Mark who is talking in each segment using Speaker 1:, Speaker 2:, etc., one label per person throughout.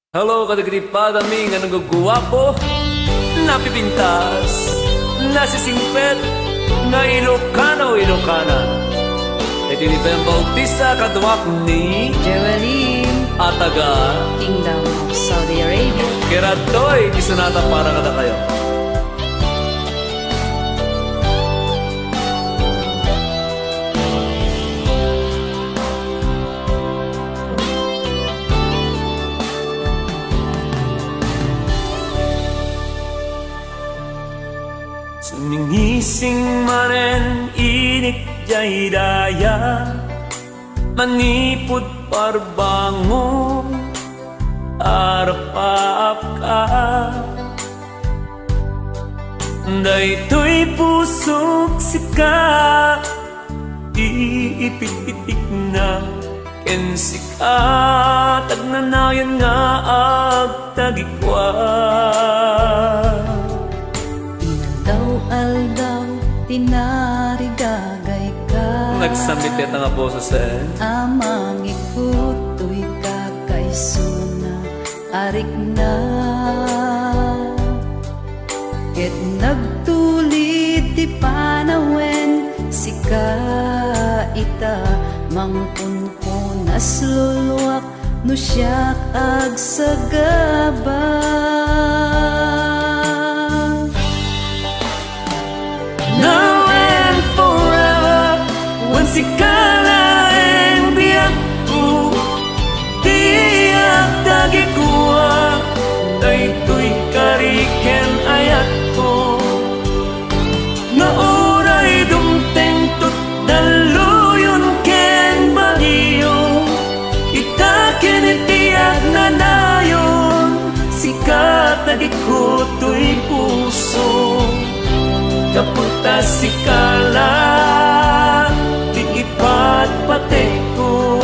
Speaker 1: Halo kadagripadaming nga nagagwapo, napipintas, nasisingpet, nga Ilocano Ilocana. Ito ni Pem Bautista kadwak ni
Speaker 2: Jeweline
Speaker 1: Ataga
Speaker 2: Kingdom of Saudi Arabia.
Speaker 1: Kiratoy, isunata para kada kayo. Sumingising manen init jay daya, manipod parbango arapap ka. Daytoy pusok sika, iipit-itik na ken sika, tagnanayan nga agtagikwa.
Speaker 2: Aldaw, tinarigagay ka.
Speaker 1: Nagsambit nga po sa sen.
Speaker 2: Amang ikuto'y kakaisuna, arik na. Ket nagtulid ti panawen, sika ita, mangpunpunas luluwak, no siyak agsagaba.
Speaker 1: Now and forever, when sikala ang biyak ko, tiyak tagikuha, daytoy kariken ayat ko. Nauray dumteng tut daluyon ken bagiyo, itaken itiyak na nayon, sikat tagikuto'y puso. Kapunta sikala, di ipat patek ko.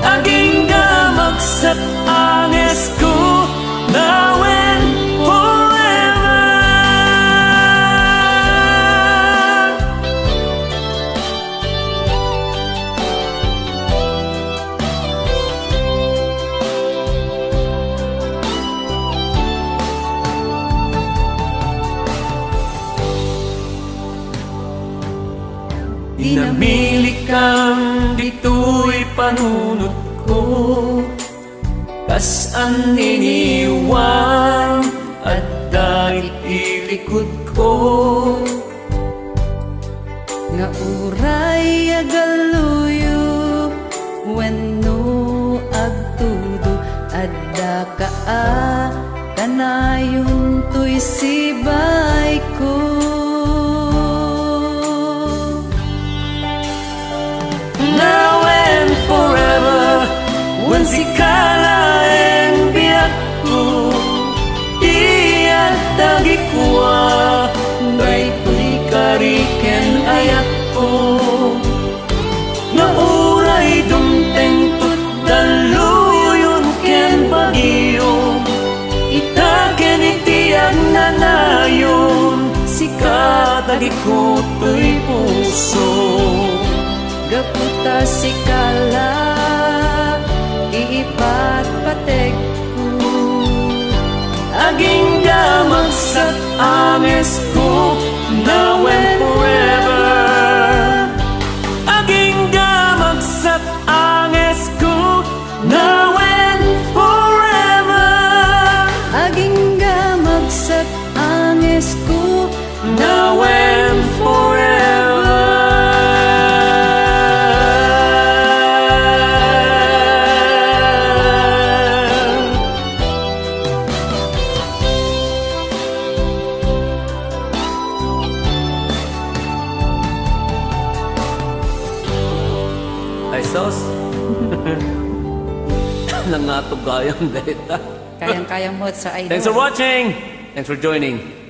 Speaker 1: Aging gamagsat anges ko, now and forever. Dinamili kang dito'y panunod ko, kasaan iniwan at dahil ilikod ko.
Speaker 2: Nga uray agaluyo, wenno agtudo, adda kaa, kanayon to'y sibay ko.
Speaker 1: Now and forever, when sikala ang biyak ko, iyak tagikuha, daytoy kariken ayat ko. Nauray dumteng tut daluyon ken bagiyo, itaken itiyak na nayon, sikat tagikuto'y puso.
Speaker 2: Gaputa sikala, iipat patek ko.
Speaker 1: Aging gamagsat anges ko, now and forever. Aging gamagsat anges ko, now and forever.
Speaker 2: Aging gamagsat anges ko,
Speaker 1: Now and forever. Ay sos. Nangatog gayang data.
Speaker 2: kayang-kayang mo sa idol.
Speaker 1: Thanks for watching. Thanks for joining.